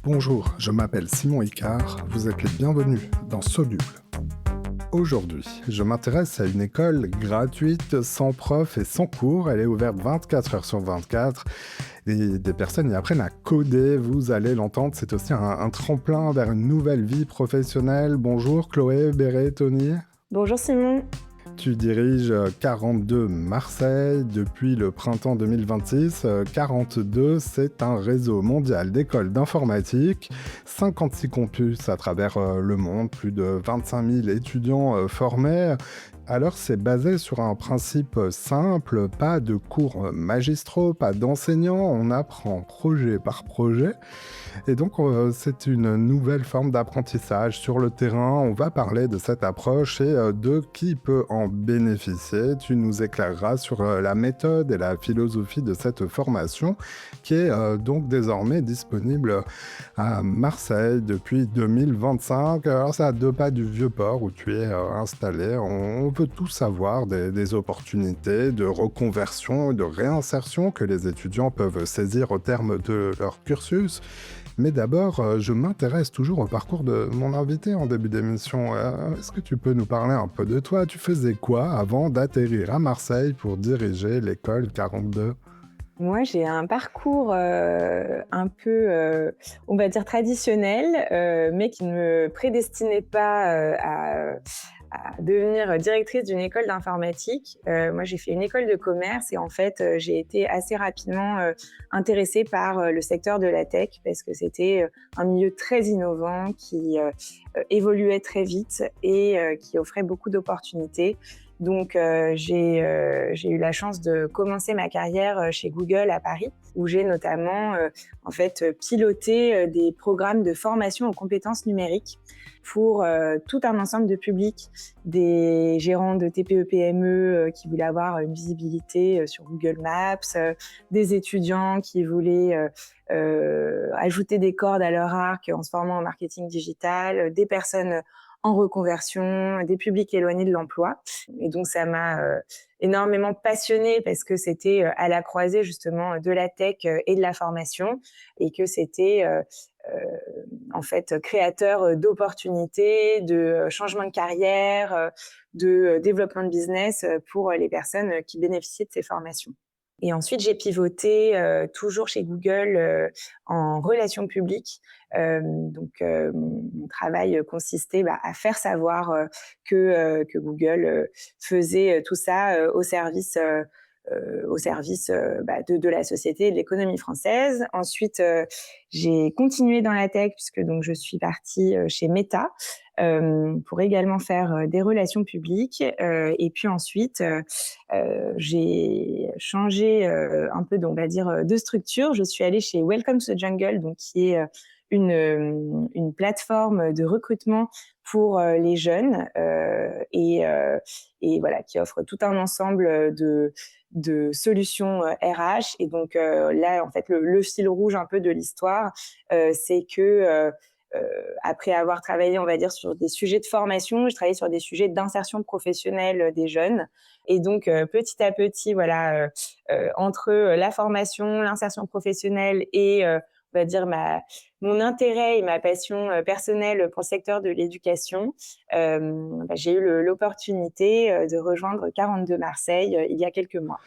Bonjour, je m'appelle Simon Icard, vous êtes les bienvenus dans Soluble. Aujourd'hui, je m'intéresse à une école gratuite, sans prof et sans cours. Elle est ouverte 24 heures sur 24 et des personnes y apprennent à coder. Vous allez l'entendre, c'est aussi un tremplin vers une nouvelle vie professionnelle. Bonjour Chloé, Béret, Tony. Bonjour Simon. Tu diriges 42 Marseille depuis le printemps 2026. 42, c'est un réseau mondial d'écoles d'informatique, 56 campus à travers le monde, plus de 25 000 étudiants formés. Alors c'est basé sur un principe simple, pas de cours magistraux, pas d'enseignants, on apprend projet par projet. Et donc, c'est une nouvelle forme d'apprentissage sur le terrain. On va parler de cette approche et de qui peut en bénéficier. Tu nous éclaireras sur la méthode et la philosophie de cette formation qui est donc désormais disponible à Marseille depuis 2025. Alors, c'est à 2 pas du Vieux-Port où tu es installé. On peut tout savoir des opportunités de reconversion et de réinsertion que les étudiants peuvent saisir au terme de leur cursus. Mais d'abord, je m'intéresse toujours au parcours de mon invité en début d'émission. Est-ce que tu peux nous parler un peu de toi? Tu faisais quoi avant d'atterrir à Marseille pour diriger l'école 42? Moi, j'ai un parcours un peu, on va dire traditionnel, mais qui ne me prédestinait pas à devenir directrice d'une école d'informatique. Moi, j'ai fait une école de commerce et en fait, j'ai été assez rapidement intéressée par le secteur de la tech parce que c'était un milieu très innovant qui évoluait très vite et qui offrait beaucoup d'opportunités. Donc, j'ai eu la chance de commencer ma carrière chez Google à Paris, où j'ai notamment piloté des programmes de formation aux compétences numériques pour tout un ensemble de publics, des gérants de TPE-PME qui voulaient avoir une visibilité sur Google Maps, des étudiants qui voulaient ajouter des cordes à leur arc en se formant en marketing digital, des personnes en reconversion, des publics éloignés de l'emploi. Et donc, ça m'a énormément passionnée parce que c'était à la croisée justement de la tech et de la formation et que c'était en fait créateur d'opportunités, de changement de carrière, de développement de business pour les personnes qui bénéficiaient de ces formations. Et ensuite, j'ai pivoté toujours chez Google en relations publiques. Mon travail consistait à faire savoir que Google faisait tout ça au service de la société et de l'économie française. Ensuite, j'ai continué dans la tech puisque donc je suis partie chez Meta pour également faire des relations publiques. Et puis ensuite, j'ai changé un peu, on va dire, de structure. Je suis allée chez Welcome to the Jungle, donc qui est une plateforme de recrutement pour les jeunes et voilà, qui offre tout un ensemble de solutions RH. Et donc là, en fait, le fil rouge un peu de l'histoire, c'est que après avoir travaillé, on va dire, sur des sujets de formation, je travaillais sur des sujets d'insertion professionnelle des jeunes. Et donc, petit à petit, voilà, entre la formation, l'insertion professionnelle et, on va dire, mon intérêt et ma passion personnelle pour le secteur de l'éducation, j'ai eu l'opportunité de rejoindre 42 Marseille il y a quelques mois.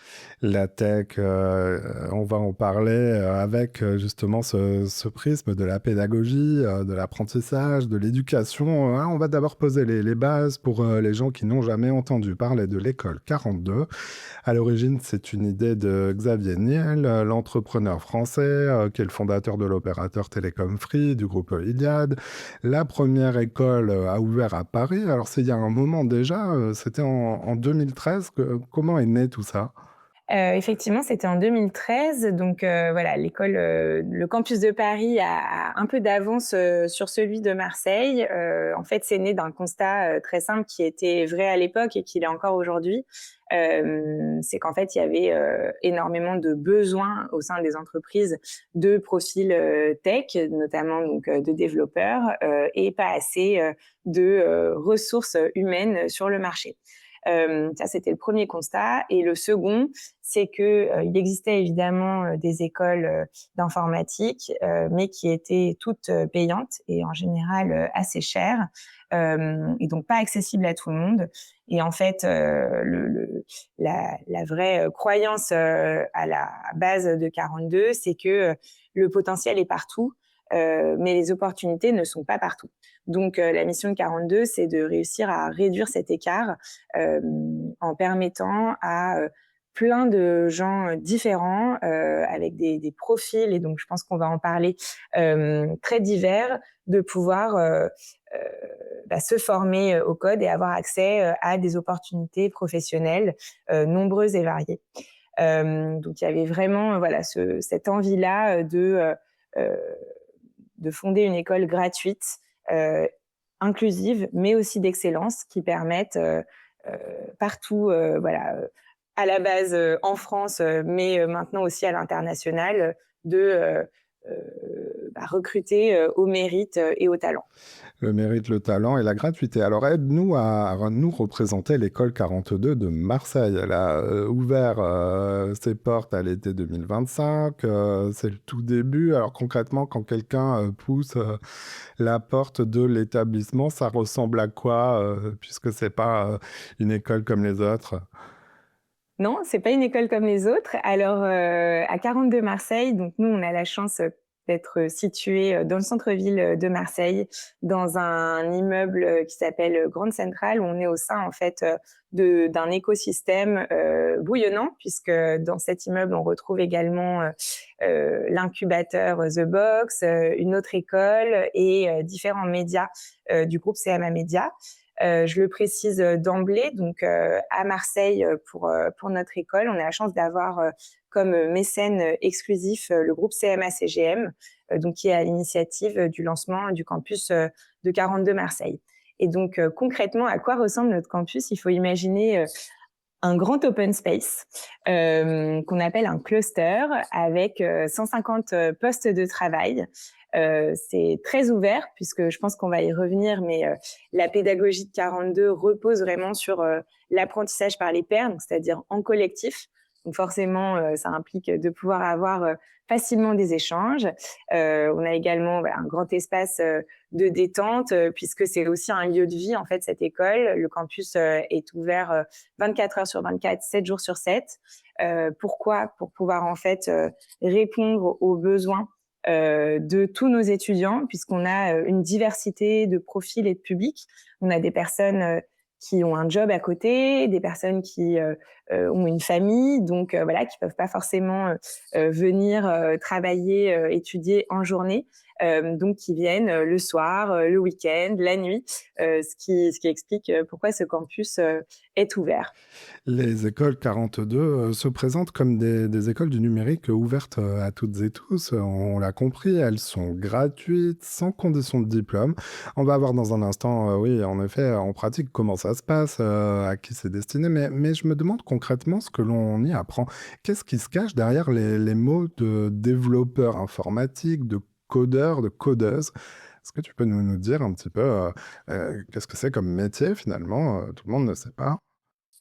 La tech, on va en parler avec justement ce prisme de la pédagogie, de l'apprentissage, de l'éducation. Hein. On va d'abord poser les bases pour les gens qui n'ont jamais entendu parler de l'école 42. À l'origine, c'est une idée de Xavier Niel, l'entrepreneur français qui est le fondateur de l'opérateur Télécom Free, du groupe Iliad. La première école a ouvert à Paris. Alors, c'est il y a un moment déjà, c'était en 2013. Comment est né tout ça? Effectivement, c'était en 2013. Donc voilà, l'école, le campus de Paris a un peu d'avance sur celui de Marseille. En fait, c'est né d'un constat très simple qui était vrai à l'époque et qui l'est encore aujourd'hui. C'est qu'en fait, il y avait énormément de besoins au sein des entreprises de profils tech, notamment donc de développeurs, et pas assez de ressources humaines sur le marché. Ça, c'était le premier constat. Et le second, c'est qu'il existait évidemment des écoles d'informatique, mais qui étaient toutes payantes et en général assez chères, et donc pas accessibles à tout le monde. Et en fait, la vraie croyance à la base de 42, c'est que le potentiel est partout, mais les opportunités ne sont pas partout. Donc, la mission de 42, c'est de réussir à réduire cet écart en permettant à plein de gens différents, avec des profils, et donc je pense qu'on va en parler, très divers, de pouvoir se former au code et avoir accès à des opportunités professionnelles nombreuses et variées. Donc il y avait vraiment voilà cette envie-là de fonder une école gratuite, inclusive, mais aussi d'excellence, qui permette partout, à la base en France, mais maintenant aussi à l'international, de recruter au mérite et au talent. Le mérite, le talent et la gratuité. Alors aide-nous à nous représenter l'école 42 de Marseille. Elle a ouvert ses portes à l'été 2025. C'est le tout début. Alors concrètement, quand quelqu'un pousse la porte de l'établissement, ça ressemble à quoi, puisque c'est pas une école comme les autres? Non, c'est pas une école comme les autres. Alors, à 42 Marseille, donc nous, on a la chance d'être situés dans le centre-ville de Marseille, dans un immeuble qui s'appelle Grande Centrale, où on est au sein, en fait, d'un écosystème bouillonnant, puisque dans cet immeuble, on retrouve également l'incubateur The Box, une autre école et différents médias du groupe CMA Média. Je le précise d'emblée, donc à Marseille, pour notre école, on a la chance d'avoir comme mécène exclusif le groupe CMA-CGM, donc qui est à l'initiative du lancement du campus de 42 Marseille. Et donc concrètement, à quoi ressemble notre campus? Il faut imaginer un grand open space qu'on appelle un cluster, avec 150 postes de travail. C'est très ouvert, puisque je pense qu'on va y revenir, mais la pédagogie de 42 repose vraiment sur l'apprentissage par les pairs, donc c'est-à-dire en collectif. Donc forcément, ça implique de pouvoir avoir facilement des échanges. On a également un grand espace de détente, puisque c'est aussi un lieu de vie, en fait, cette école. Le campus est ouvert 24 heures sur 24, 7 jours sur 7. Pourquoi? Pour pouvoir, en fait, répondre aux besoins de tous nos étudiants, puisqu'on a une diversité de profils et de publics. On a des personnes qui ont un job à côté, des personnes qui ont une famille, donc qui peuvent pas forcément venir travailler, étudier en journée, donc qui viennent le soir, le week-end, la nuit, ce qui explique pourquoi ce campus est ouvert. Les écoles 42 se présentent comme des écoles du numérique ouvertes à toutes et tous. On l'a compris, elles sont gratuites, sans condition de diplôme. On va voir dans un instant, oui, en effet, en pratique, comment ça se passe, à qui c'est destiné. Mais je me demande concrètement ce que l'on y apprend. Qu'est-ce qui se cache derrière les mots de développeur informatique, de codeur, de codeuse? Est-ce que tu peux nous dire un petit peu qu'est-ce que c'est comme métier finalement? Tout le monde ne sait pas.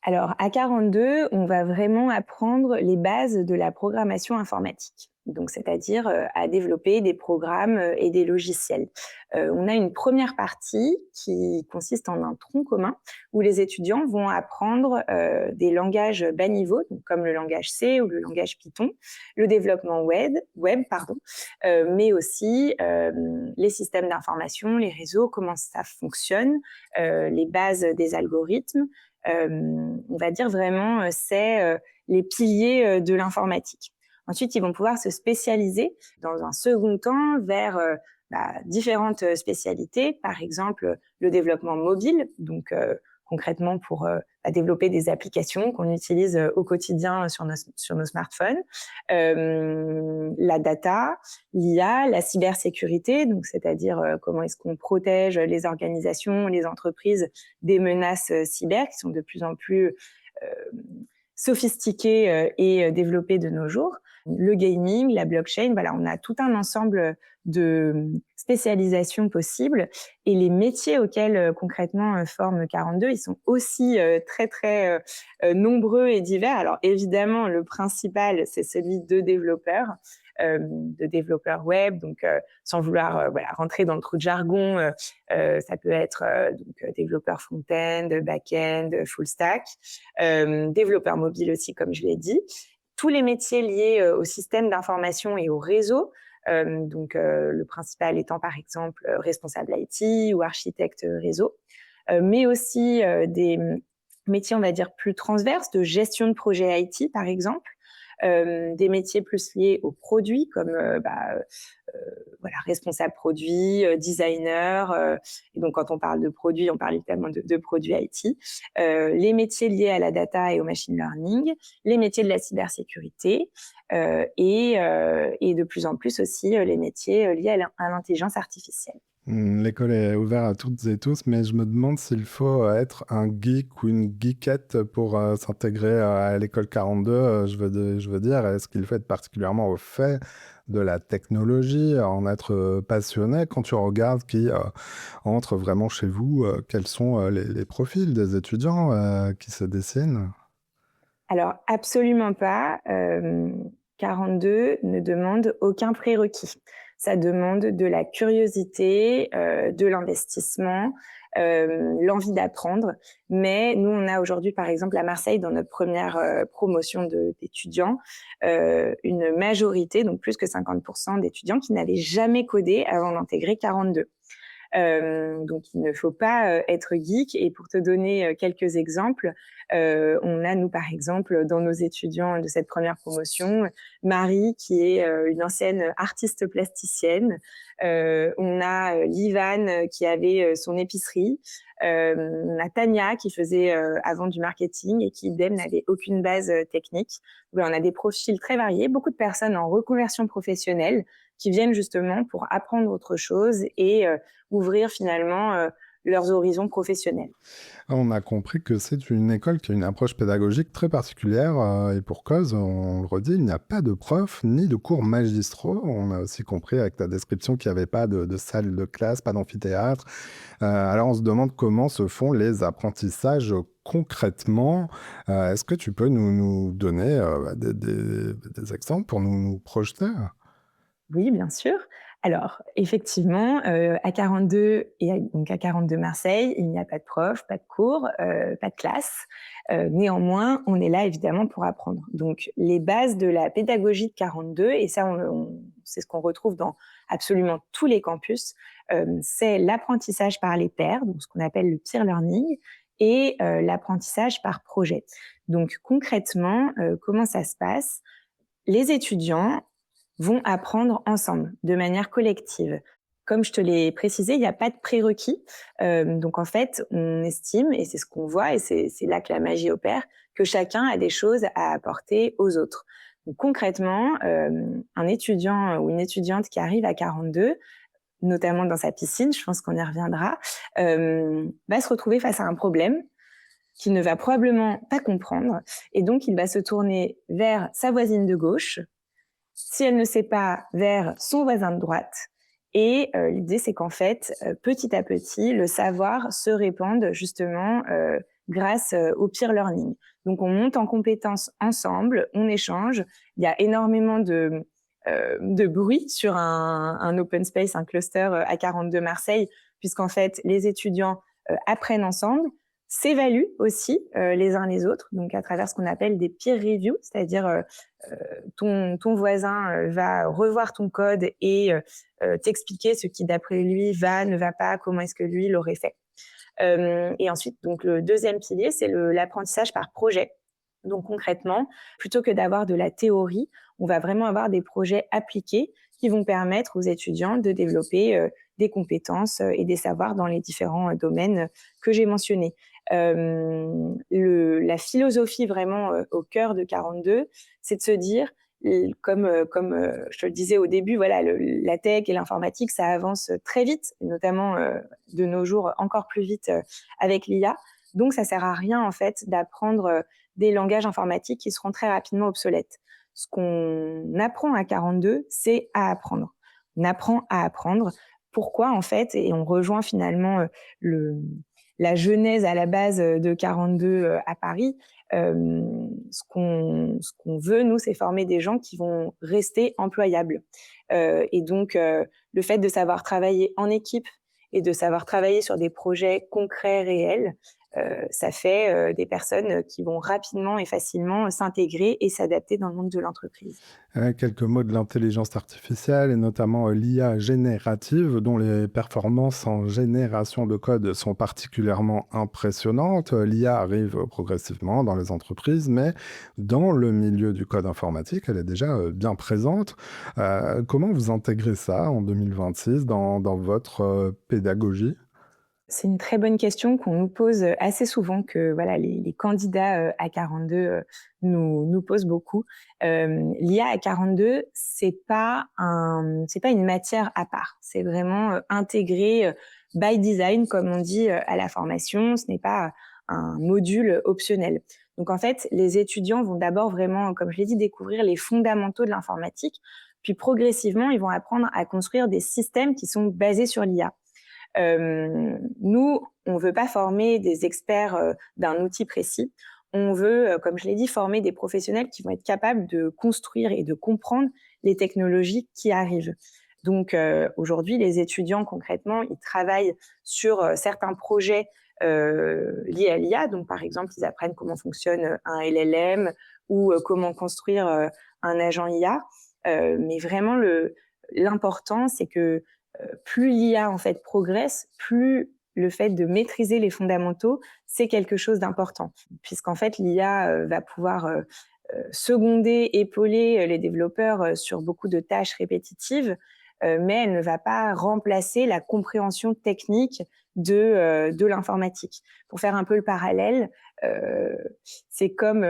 Alors, à 42, on va vraiment apprendre les bases de la programmation informatique. Donc, c'est-à-dire à développer des programmes et des logiciels. On a une première partie qui consiste en un tronc commun, où les étudiants vont apprendre des langages bas niveau, donc comme le langage C ou le langage Python, le développement web, mais aussi les systèmes d'information, les réseaux, comment ça fonctionne, les bases des algorithmes. On va dire vraiment, c'est les piliers de l'informatique. Ensuite, ils vont pouvoir se spécialiser dans un second temps vers différentes spécialités, par exemple le développement mobile, donc concrètement pour développer des applications qu'on utilise au quotidien sur nos smartphones, la data, l'IA, la cybersécurité, donc c'est-à-dire comment est-ce qu'on protège les organisations, les entreprises des menaces cyber qui sont de plus en plus sophistiquées et développées de nos jours. Le gaming, la blockchain, voilà, on a tout un ensemble de spécialisation possible. Et les métiers auxquels concrètement forme 42, ils sont aussi très très nombreux et divers. Alors évidemment, le principal, c'est celui de développeur web. Donc sans vouloir voilà, rentrer dans le trou de jargon, ça peut être développeur front-end, back-end, full stack, développeur mobile aussi, comme je l'ai dit. Tous les métiers liés au système d'information et au réseau. Le principal étant par exemple responsable IT ou architecte réseau, mais aussi des métiers, on va dire, plus transverses de gestion de projet IT par exemple, des métiers plus liés aux produits comme voilà, responsable produit, designer. Et donc, quand on parle de produits, on parle évidemment de produits IT. Les métiers liés à la data et au machine learning, les métiers de la cybersécurité et de plus en plus aussi les métiers liés à l'intelligence artificielle. L'école est ouverte à toutes et tous, mais je me demande s'il faut être un geek ou une geekette pour s'intégrer à l'école 42. Je veux dire, est-ce qu'il faut être particulièrement au fait de la technologie, en être passionné? Quand tu regardes qui entre vraiment chez vous, quels sont les profils des étudiants qui se dessinent? Alors, absolument pas. 42 ne demande aucun prérequis. Ça demande de la curiosité, de l'investissement, l'envie d'apprendre. Mais nous, on a aujourd'hui, par exemple, à Marseille, dans notre première promotion d'étudiants, une majorité, donc plus que 50% d'étudiants qui n'avaient jamais codé avant d'intégrer 42. Donc il ne faut pas être geek. Et pour te donner quelques exemples, on a, nous, par exemple, dans nos étudiants de cette première promotion, Marie, qui est une ancienne artiste plasticienne. On a Livan, qui avait son épicerie. On a Tania, qui faisait avant du marketing et qui, idem, n'avait aucune base technique. Donc, on a des profils très variés, beaucoup de personnes en reconversion professionnelle qui viennent justement pour apprendre autre chose et ouvrir finalement leurs horizons professionnels. On a compris que c'est une école qui a une approche pédagogique très particulière et pour cause, on le redit, il n'y a pas de profs ni de cours magistraux. On a aussi compris avec ta description qu'il n'y avait pas de salle de classe, pas d'amphithéâtre. Alors on se demande comment se font les apprentissages concrètement. Est-ce que tu peux nous donner des exemples pour nous projeter? Oui, bien sûr. Alors, effectivement, à 42 donc à 42 Marseille, il n'y a pas de prof, pas de cours, pas de classe. Néanmoins, on est là évidemment pour apprendre. Donc, les bases de la pédagogie de 42, et ça, c'est ce qu'on retrouve dans absolument tous les campus, c'est l'apprentissage par les pairs, donc ce qu'on appelle le peer learning, et l'apprentissage par projet. Donc, concrètement, comment ça se passe? Les étudiants vont apprendre ensemble, de manière collective. Comme je te l'ai précisé, il n'y a pas de prérequis. Donc en fait, on estime, et c'est ce qu'on voit, et c'est là que la magie opère, que chacun a des choses à apporter aux autres. Donc concrètement, un étudiant ou une étudiante qui arrive à 42, notamment dans sa piscine, je pense qu'on y reviendra, va se retrouver face à un problème qu'il ne va probablement pas comprendre. Et donc, il va se tourner vers sa voisine de gauche, si elle ne sait pas, vers son voisin de droite. Et l'idée, c'est qu'en fait, petit à petit, le savoir se répande justement grâce au peer learning. Donc, on monte en compétences ensemble, on échange. Il y a énormément de bruit sur un open space, un cluster à 42 Marseille, puisqu'en fait, les étudiants apprennent ensemble, s'évaluent aussi les uns les autres, donc à travers ce qu'on appelle des peer reviews, c'est-à-dire ton voisin va revoir ton code et t'expliquer ce qui, d'après lui, ne va pas, comment est-ce que lui l'aurait fait. Et ensuite, donc, le deuxième pilier, c'est l'apprentissage par projet. Donc concrètement, plutôt que d'avoir de la théorie, on va vraiment avoir des projets appliqués qui vont permettre aux étudiants de développer des compétences et des savoirs dans les différents domaines que j'ai mentionnés. La philosophie vraiment au cœur de 42, c'est de se dire, comme je te le disais au début, voilà, la tech et l'informatique, ça avance très vite, notamment de nos jours encore plus vite avec l'IA. Donc, ça sert à rien en fait d'apprendre des langages informatiques qui seront très rapidement obsolètes. Ce qu'on apprend à 42, c'est à apprendre. apprend à apprendre. Pourquoi en fait? Et on rejoint finalement le, la genèse à la base de 42 à Paris. Ce qu'on veut, nous, c'est former des gens qui vont rester employables. Et donc, le fait de savoir travailler en équipe et de savoir travailler sur des projets concrets, réels, ça fait des personnes qui vont rapidement et facilement s'intégrer et s'adapter dans le monde de l'entreprise. Quelques mots de l'intelligence artificielle et notamment l'IA générative, dont les performances en génération de code sont particulièrement impressionnantes. L'IA arrive progressivement dans les entreprises, mais dans le milieu du code informatique, elle est déjà bien présente. Comment vous intégrez ça en 2026 dans votre pédagogie? C'est une très bonne question qu'on nous pose assez souvent, que voilà, les candidats à 42 nous posent beaucoup. L'IA à 42, c'est pas une matière à part. C'est vraiment intégré by design, comme on dit à la formation. Ce n'est pas un module optionnel. Donc en fait, les étudiants vont d'abord vraiment, comme je l'ai dit, découvrir les fondamentaux de l'informatique. Puis progressivement, ils vont apprendre à construire des systèmes qui sont basés sur l'IA. Nous, on ne veut pas former des experts d'un outil précis. On veut, comme je l'ai dit, former des professionnels qui vont être capables de construire et de comprendre les technologies qui arrivent. Donc aujourd'hui, les étudiants, concrètement, ils travaillent sur certains projets liés à l'IA. Donc par exemple, ils apprennent comment fonctionne un LLM ou comment construire un agent IA. Mais vraiment, l'important, c'est que plus l'IA en fait progresse, plus le fait de maîtriser les fondamentaux, c'est quelque chose d'important. Puisqu'en fait, l'IA va pouvoir seconder, épauler les développeurs sur beaucoup de tâches répétitives, mais elle ne va pas remplacer la compréhension technique de l'informatique. Pour faire un peu le parallèle, euh, c'est comme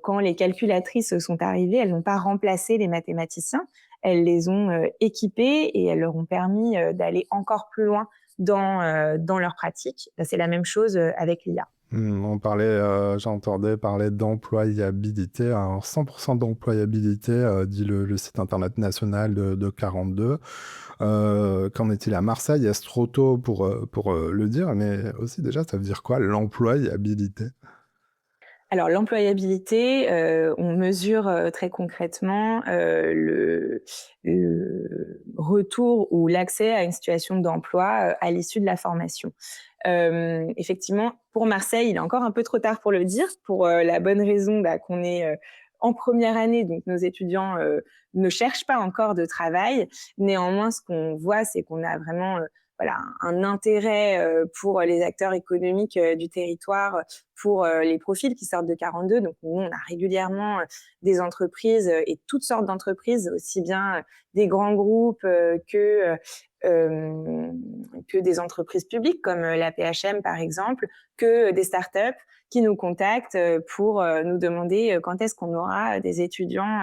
quand les calculatrices sont arrivées, elles n'ont pas remplacé les mathématiciens, elles les ont équipés et elles leur ont permis d'aller encore plus loin dans leur pratique. C'est la même chose avec l'IA. On parlait, j'entendais parler d'employabilité. Alors 100% d'employabilité, dit le site internet national de 42. Qu'en est-il à Marseille? Est-ce trop tôt pour le dire? Mais aussi déjà, ça veut dire quoi l'employabilité? Alors l'employabilité, on mesure très concrètement le retour ou l'accès à une situation d'emploi à l'issue de la formation. Effectivement, pour Marseille, il est encore un peu trop tard pour le dire, pour la bonne raison qu'on est en première année, donc nos étudiants ne cherchent pas encore de travail. Néanmoins, ce qu'on voit, c'est qu'on a vraiment voilà, un intérêt pour les acteurs économiques du territoire, pour les profils qui sortent de 42. Donc, nous, on a régulièrement des entreprises et toutes sortes d'entreprises, aussi bien des grands groupes que des entreprises publiques comme la PHM, par exemple, que des startups qui nous contactent pour nous demander quand est-ce qu'on aura des étudiants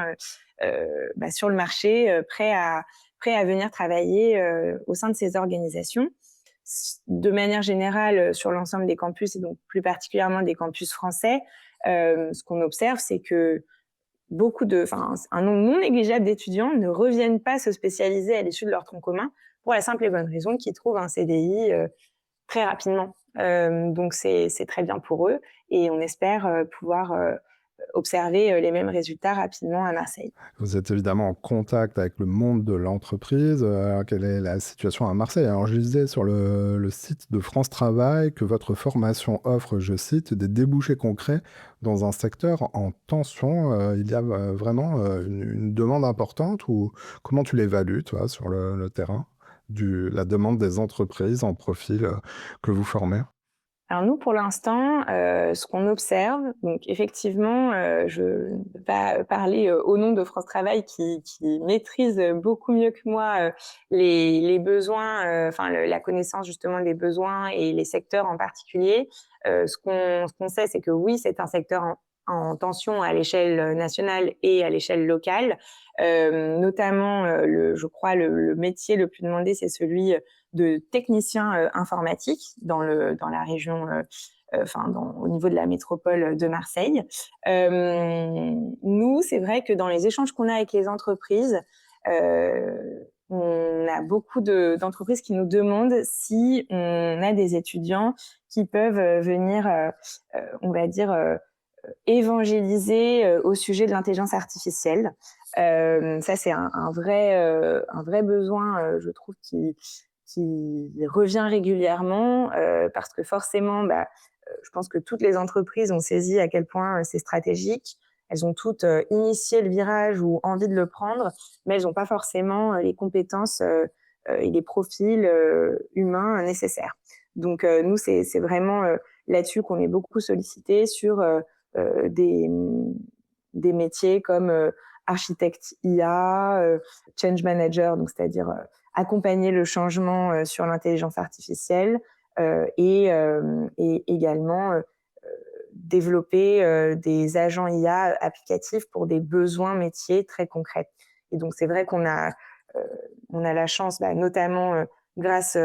sur le marché prêts à venir travailler au sein de ces organisations. De manière générale, sur l'ensemble des campus, et donc plus particulièrement des campus français, ce qu'on observe, c'est que un nombre non négligeable d'étudiants ne reviennent pas se spécialiser à l'issue de leur tronc commun pour la simple et bonne raison qu'ils trouvent un CDI très rapidement. Donc c'est très bien pour eux et on espère pouvoir observer les mêmes résultats rapidement à Marseille. Vous êtes évidemment en contact avec le monde de l'entreprise. Quelle est la situation à Marseille? Alors, je disais sur le site de France Travail que votre formation offre, je cite, des débouchés concrets dans un secteur en tension. Il y a vraiment une demande importante ou comment tu l'évalues, toi, sur le terrain, la demande des entreprises en profil que vous formez? Alors nous, pour l'instant, ce qu'on observe, donc effectivement, je ne peux pas parler au nom de France Travail qui maîtrise beaucoup mieux que moi les besoins, la connaissance justement des besoins et les secteurs en particulier. Ce qu'on sait, c'est que oui, c'est un secteur en tension à l'échelle nationale et à l'échelle locale. Notamment, je crois, le métier le plus demandé, c'est celui de techniciens informatiques dans la région, au niveau de la métropole de Marseille. Nous, c'est vrai que dans les échanges qu'on a avec les entreprises, on a beaucoup d'entreprises qui nous demandent si on a des étudiants qui peuvent venir, on va dire, évangéliser au sujet de l'intelligence artificielle. Ça, c'est un vrai besoin, je trouve, qui revient régulièrement parce que forcément, je pense que toutes les entreprises ont saisi à quel point c'est stratégique. Elles ont toutes initié le virage ou envie de le prendre, mais elles n'ont pas forcément les compétences et les profils humains nécessaires. Donc, nous, c'est vraiment là-dessus qu'on est beaucoup sollicité sur euh, des, des métiers comme architecte IA, change manager, donc c'est-à-dire accompagner le changement sur l'intelligence artificielle et également développer des agents IA applicatifs pour des besoins métiers très concrets. Et donc c'est vrai on a la chance, notamment grâce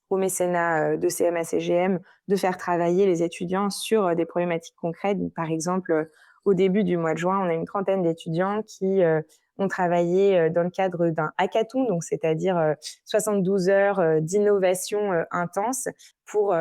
au mécénat de CMA-CGM, de faire travailler les étudiants sur des problématiques concrètes. Donc, par exemple, au début du mois de juin, on a une trentaine d'étudiants qui ont travaillé dans le cadre d'un hackathon, donc c'est-à-dire 72 heures d'innovation intense pour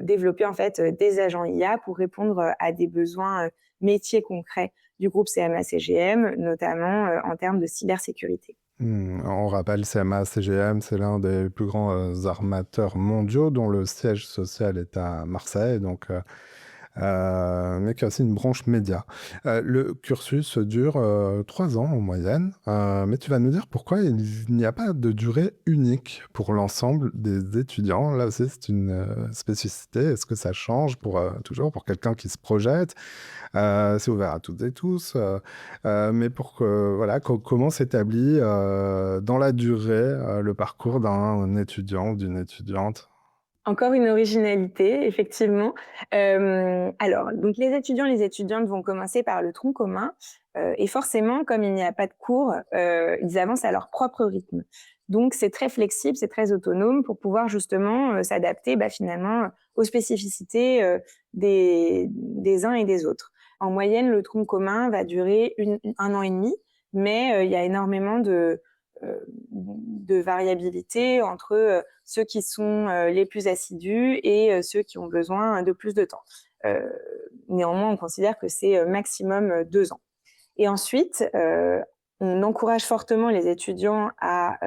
développer en fait des agents IA pour répondre à des besoins métiers concrets du groupe CMA-CGM, notamment en termes de cybersécurité. On rappelle, CMA-CGM, c'est l'un des plus grands armateurs mondiaux dont le siège social est à Marseille, donc mais qui a aussi une branche média. Le cursus dure 3 ans en moyenne, mais tu vas nous dire pourquoi il n'y a pas de durée unique pour l'ensemble des étudiants. Là aussi, c'est une spécificité. Est-ce que ça change toujours pour quelqu'un qui se projette? C'est ouvert à toutes et tous, mais voilà, comment s'établit dans la durée le parcours d'un étudiant ou d'une étudiante? Encore une originalité, effectivement. Alors, donc les étudiants, les étudiantes vont commencer par le tronc commun et forcément, comme il n'y a pas de cours, ils avancent à leur propre rythme. Donc, c'est très flexible, c'est très autonome pour pouvoir justement s'adapter finalement aux spécificités des uns et des autres. En moyenne, le tronc commun va durer 1 an et demi, mais il y a énormément de variabilité entre ceux qui sont les plus assidus et ceux qui ont besoin de plus de temps. Néanmoins, on considère que c'est maximum 2 ans. Et ensuite, on encourage fortement les étudiants à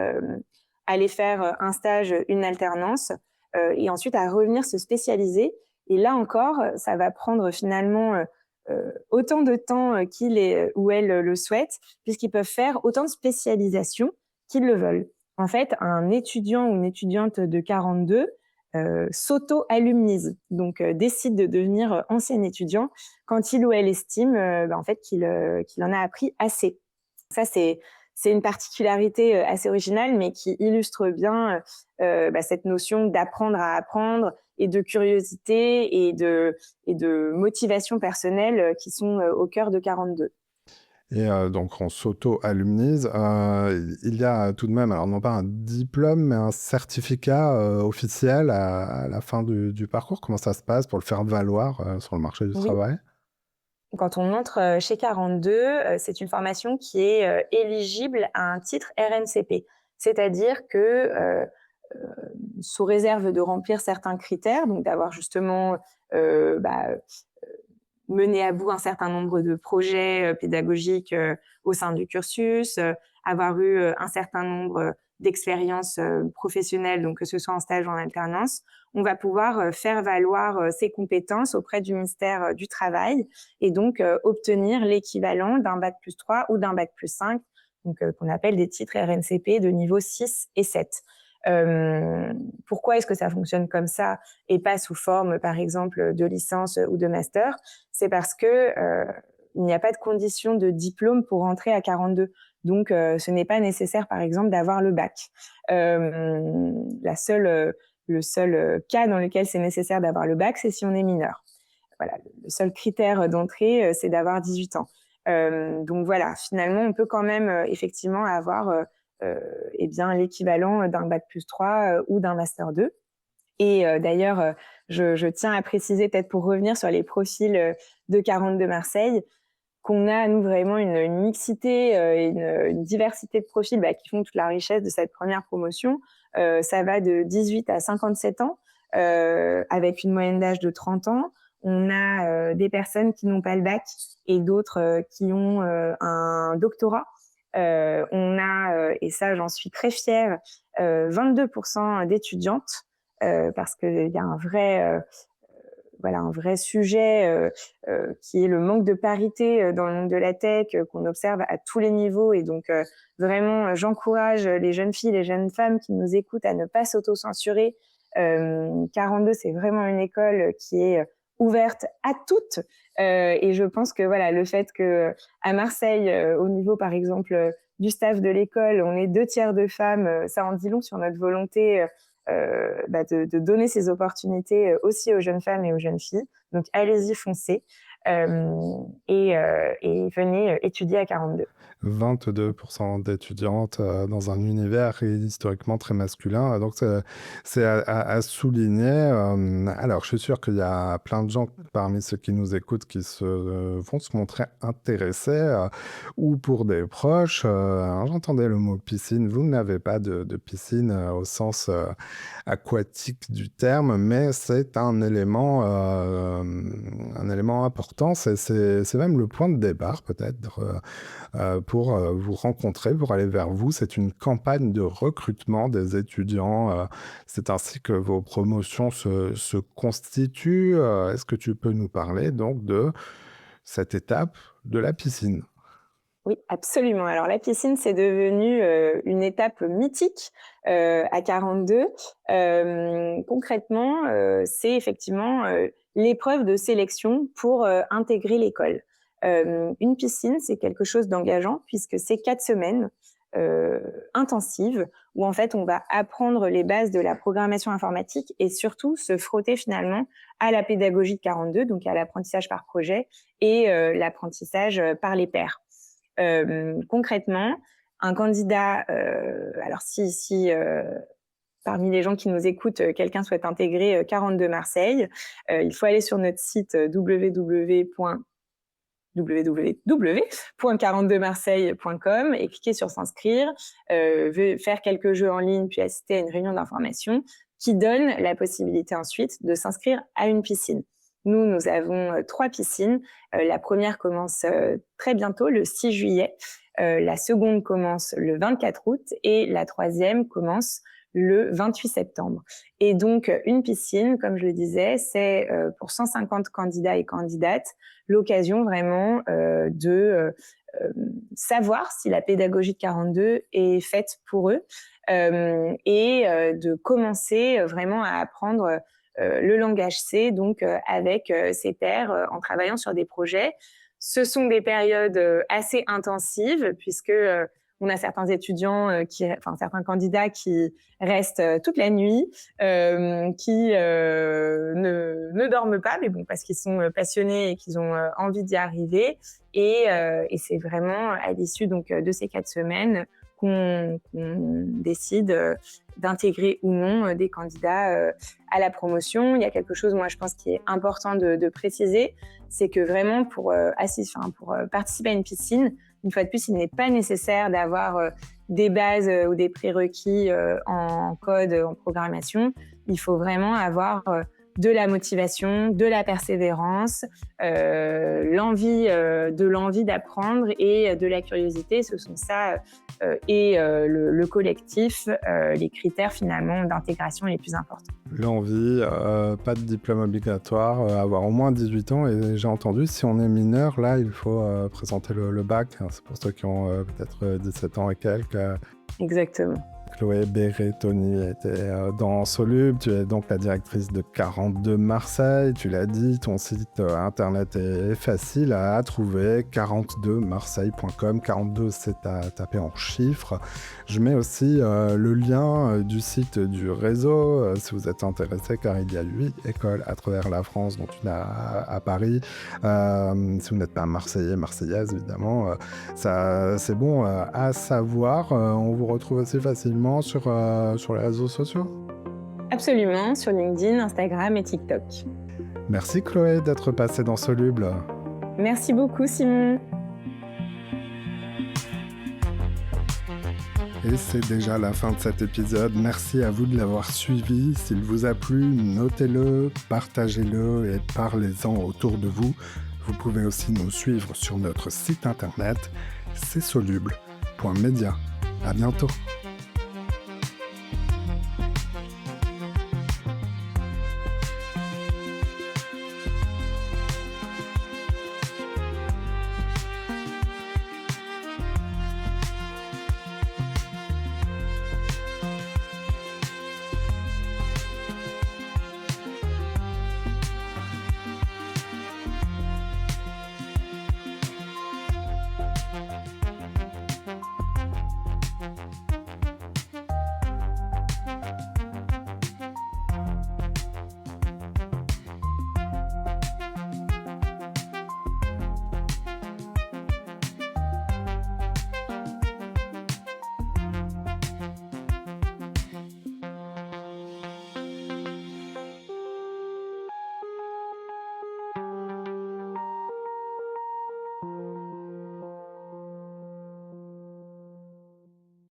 aller faire un stage, une alternance, et ensuite à revenir se spécialiser. Et là encore, ça va prendre finalement autant de temps qu'ils ou elles le souhaitent, puisqu'ils peuvent faire autant de spécialisation qu'ils le veulent. En fait, un étudiant ou une étudiante de 42 s'auto-alumnise, donc décide de devenir ancien étudiant quand il ou elle estime en fait qu'il en a appris assez. Ça, c'est une particularité assez originale, mais qui illustre bien cette notion d'apprendre à apprendre et de curiosité et de motivation personnelle qui sont au cœur de 42. Et donc, on s'auto-alumnise. Il y a tout de même, alors non pas un diplôme, mais un certificat officiel à la fin du parcours. Comment ça se passe pour le faire valoir sur le marché du Oui. travail? Quand on entre chez 42, c'est une formation qui est éligible à un titre RNCP. C'est-à-dire que, sous réserve de remplir certains critères, donc d'avoir justement mené à bout un certain nombre de projets pédagogiques au sein du cursus, avoir eu un certain nombre d'expériences professionnelles, donc que ce soit en stage ou en alternance, on va pouvoir faire valoir ses compétences auprès du ministère du Travail et donc obtenir l'équivalent d'un bac+3 ou d'un bac+5, donc qu'on appelle des titres RNCP de niveau 6 et 7. Pourquoi est-ce que ça fonctionne comme ça et pas sous forme, par exemple, de licence ou de master? C'est parce que il n'y a pas de condition de diplôme pour rentrer à 42. Donc, ce n'est pas nécessaire, par exemple, d'avoir le bac. Le seul cas dans lequel c'est nécessaire d'avoir le bac, c'est si on est mineur. Voilà, le seul critère d'entrée, c'est d'avoir 18 ans. Donc voilà, finalement, on peut quand même effectivement avoir l'équivalent d'un bac+3 ou d'un master 2. Et d'ailleurs, je tiens à préciser, peut-être pour revenir sur les profils de 42 Marseille, qu'on a, nous, vraiment une mixité et une diversité de profils qui font toute la richesse de cette première promotion. Ça va de 18 à 57 ans, avec une moyenne d'âge de 30 ans. On a des personnes qui n'ont pas le bac et d'autres qui ont un doctorat. On a, et ça j'en suis très fière, 22% d'étudiantes, parce qu'il y a un vrai sujet qui est le manque de parité dans le monde de la tech, qu'on observe à tous les niveaux. Et donc, vraiment, j'encourage les jeunes filles, les jeunes femmes qui nous écoutent à ne pas s'auto-censurer. 42, c'est vraiment une école qui est ouverte à toutes. Et je pense que le fait qu'à Marseille, au niveau, par exemple, du staff de l'école, on est 2 tiers de femmes, ça en dit long sur notre volonté de donner ces opportunités aussi aux jeunes femmes et aux jeunes filles. Donc, allez-y, foncez et venez étudier à 42. 22% d'étudiantes dans un univers historiquement très masculin. Donc, c'est à souligner. Alors, je suis sûr qu'il y a plein de gens parmi ceux qui nous écoutent qui vont se montrer intéressés ou pour des proches. J'entendais le mot piscine. Vous n'avez pas de piscine au sens aquatique du terme, mais c'est un élément important. C'est même le point de départ, peut-être, pour vous rencontrer, pour aller vers vous. C'est une campagne de recrutement des étudiants. C'est ainsi que vos promotions se constituent. Est-ce que tu peux nous parler donc de cette étape de la piscine? Oui, absolument. Alors la piscine, c'est devenu une étape mythique à 42. Concrètement, c'est effectivement l'épreuve de sélection pour intégrer l'école. Une piscine, c'est quelque chose d'engageant puisque c'est 4 semaines intensives où en fait on va apprendre les bases de la programmation informatique et surtout se frotter finalement à la pédagogie de 42, donc à l'apprentissage par projet et l'apprentissage par les pairs. Concrètement, un candidat, alors si parmi les gens qui nous écoutent, quelqu'un souhaite intégrer 42 Marseille, il faut aller sur notre site www.42marseille.com et cliquer sur s'inscrire, faire quelques jeux en ligne, puis assister à une réunion d'information qui donne la possibilité ensuite de s'inscrire à une piscine. Nous avons 3 piscines. La première commence très bientôt, le 6 juillet. La seconde commence le 24 août et la troisième commence le 28 septembre. Et donc, une piscine, comme je le disais, c'est pour 150 candidats et candidates l'occasion vraiment de savoir si la pédagogie de 42 est faite pour eux et de commencer vraiment à apprendre le langage C, donc avec ses pairs en travaillant sur des projets. Ce sont des périodes assez intensives puisque on a certains étudiants, certains candidats qui restent toute la nuit, qui ne dorment pas, mais bon, parce qu'ils sont passionnés et qu'ils ont envie d'y arriver. Et c'est vraiment à l'issue donc de ces 4 semaines qu'on décide d'intégrer ou non des candidats à la promotion. Il y a quelque chose, moi, je pense, qui est important de préciser, c'est que vraiment pour participer à une piscine, une fois de plus, il n'est pas nécessaire d'avoir des bases ou des prérequis en code, en programmation. Il faut vraiment avoir de la motivation, de la persévérance, l'envie d'apprendre et de la curiosité. Ce sont ça et le collectif, les critères finalement d'intégration les plus importants. L'envie, pas de diplôme obligatoire, avoir au moins 18 ans. Et j'ai entendu, si on est mineur, là, il faut présenter le bac. C'est pour ceux qui ont peut-être 17 ans et quelques. Exactement. Chloé Berrettoni était dans Soluble. Tu es donc la directrice de 42 Marseille. Tu l'as dit, ton site internet est facile à trouver, 42marseille.com. 42, c'est à taper en chiffres. Je mets aussi le lien du site du réseau si vous êtes intéressé, car il y a 8 écoles à travers la France, dont une à Paris. Si vous n'êtes pas Marseillais, Marseillaise, évidemment, ça, c'est bon à savoir. On vous retrouve aussi facilement sur les réseaux sociaux? Absolument, sur LinkedIn, Instagram et TikTok. Merci Chloé d'être passée dans Soluble. Merci beaucoup Simon. Et c'est déjà la fin de cet épisode. Merci à vous de l'avoir suivi. S'il vous a plu, notez-le, partagez-le et parlez-en autour de vous. Vous pouvez aussi nous suivre sur notre site internet csoluble.media. À bientôt.